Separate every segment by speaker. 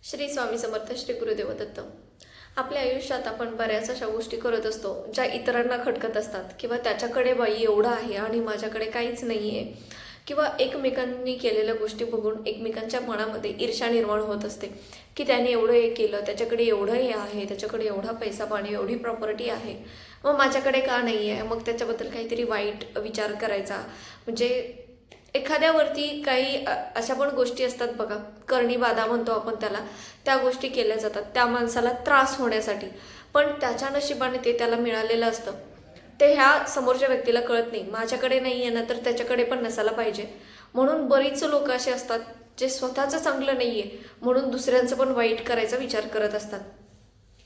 Speaker 1: श्री स्वामी समर्थ, श्री गुरुदेव दत्त. आपल्या आयुष्यात आपण बऱ्याच अशा गोष्टी करत असतो ज्या इतरांना खटकत असतात, किंवा त्याच्याकडे बाई एवढं आहे आणि माझ्याकडे काहीच नाही आहे, किंवा एकमेकांनी केलेल्या गोष्टी बघून एकमेकांच्या मनामध्ये ईर्ष्या निर्माण होत असते की त्याने एवढं हे केलं, त्याच्याकडे एवढं हे आहे, त्याच्याकडे एवढा पैसा पाणी एवढी प्रॉपर्टी आहे, मग माझ्याकडे का नाही आहे. मग त्याच्याबद्दल काहीतरी वाईट विचार करायचा. म्हणजे एखाद्यावरती काही अशा पण गोष्टी असतात बघा, करणी बाधा म्हणतो आपण त्याला. त्या गोष्टी केल्या जातात त्या माणसाला त्रास होण्यासाठी, पण त्याच्या नशिबाने ते त्याला मिळालेलं असतं. ते ह्या समोरच्या व्यक्तीला कळत नाही. माझ्याकडे नाही आहे ना, तर त्याच्याकडे पण नसायला पाहिजे. म्हणून बरीच लोक असे असतात जे स्वतःचं चांगलं नाही आहे म्हणून दुसऱ्यांचं पण वाईट करायचा विचार करत असतात.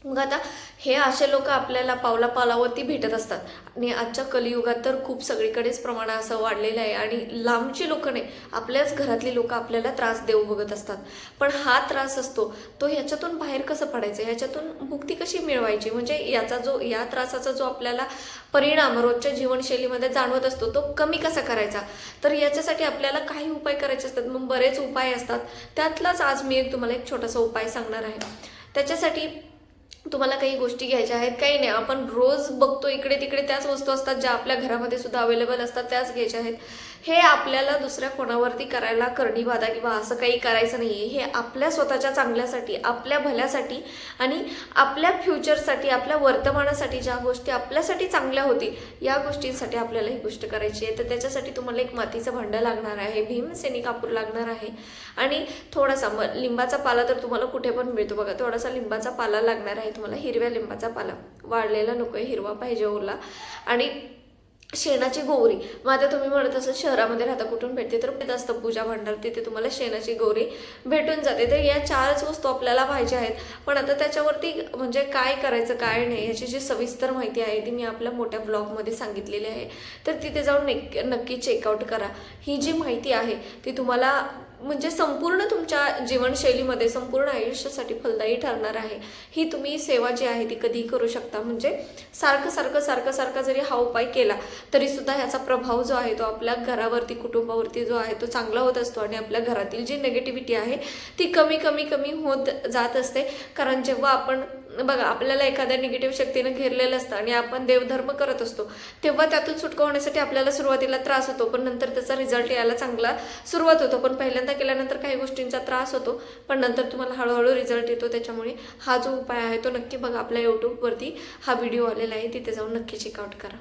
Speaker 1: मग आता हे असे लोक आपल्याला पावला पावलावरती भेटत असतात. आणि आजच्या कलियुगात तर खूप सगळीकडेच प्रमाण असं वाढलेलं आहे. आणि लांबची लोक नाही, आपल्याच घरातली लोक आपल्याला त्रास देऊ बघत असतात. पण हा त्रास असतो तो ह्याच्यातून बाहेर कसं पडायचं, ह्याच्यातून मुक्ती कशी मिळवायची, म्हणजे या त्रासाचा जो आपल्याला परिणाम रोजच्या जीवनशैलीमध्ये जाणवत असतो तो कमी कसा करायचा. तर याच्यासाठी आपल्याला काही उपाय करायचे असतात. मग बरेच उपाय असतात, त्यातलाच आज मी तुम्हाला एक छोटासा उपाय सांगणार आहे. त्याच्यासाठी तुम्हाला काही गोष्टी घ्यायच्या आहेत, काही नाही. आपण रोज बघतो इकडे तिकडे त्याच वस्तू असतात ज्या आपल्या घरामध्ये सुद्धा अवेलेबल असतात, त्याच घ्यायच्या आहेत. हे आपल्याला दुसऱ्या कोणावरती करायला करणी बाधा किंवा असं काही करायचं नाही आहे. हे आपल्या स्वतःच्या चांगल्यासाठी, आपल्या भल्यासाठी आणि आपल्या फ्युचरसाठी, आपल्या वर्तमानासाठी, ज्या गोष्टी आपल्यासाठी चांगल्या होतील या गोष्टींसाठी आपल्याला ही गोष्ट करायची आहे. तर त्याच्यासाठी तुम्हाला एक मातीचं भांडं लागणार आहे, भीमसेनी कापूर लागणार आहे आणि थोडासा लिंबाचा पाला तर तुम्हाला कुठे पण मिळतो बघा. थोडासा लिंबाचा पाला लागणार आहे तुम्हाला, हिरव्या लिंबाचा पाला, वाळलेला नको आहे, हिरवा पाहिजे, ओला. आणि शेणाची गोवरी. मग आता तुम्ही म्हणत असं शहरामध्ये राहता, कुठून भेटते, तर तिथं असतं पूजा भांडार, तिथे तुम्हाला शेणाची गोवरी भेटून जाते. तर या 4च वस्तू आपल्याला पाहिजे आहेत. पण आता त्याच्यावरती म्हणजे काय करायचं काय नाही याची जी सविस्तर माहिती आहे ती मी आपल्या मोठ्या ब्लॉगमध्ये सांगितलेली आहे. तर तिथे जाऊन नक्की चेकआउट करा. ही जी माहिती आहे ती तुम्हाला म्हणजे संपूर्ण तुमच्या जीवनशैलीमध्ये, संपूर्ण आयुष्यासाठी फलदायी ठरणार आहे. ही तुम्ही सेवा जी आहे ती कधीही करू शकता. म्हणजे सारखं जरी हा उपाय केला तरी सुद्धा ह्याचा प्रभाव जो आहे तो आपल्या घरावरती, कुटुंबावरती जो आहे तो चांगला होत असतो. आणि आपल्या घरातील जी निगेटिव्हिटी आहे ती कमी होत जात असते. कारण जेव्हा आपण बघा, आपल्याला एखाद्या निगेटिव्ह शक्तीनं घेरलेलं असतं आणि आपण देवधर्म करत असतो, तेव्हा त्यातून सुटका होण्यासाठी आपल्याला सुरुवातीला त्रास होतो, पण नंतर त्याचा रिझल्ट यायला चांगला सुरुवात होतो. पण पहिल्यांदा केल्यानंतर काही गोष्टींचा त्रास होतो, पण नंतर तुम्हाला हळूहळू रिझल्ट येतो. त्याच्यामुळे हा जो उपाय आहे तो नक्की बघा. आपल्या यूट्यूबवरती हा व्हिडिओ आलेला आहे, तिथे जाऊन नक्की चेकआउट करा.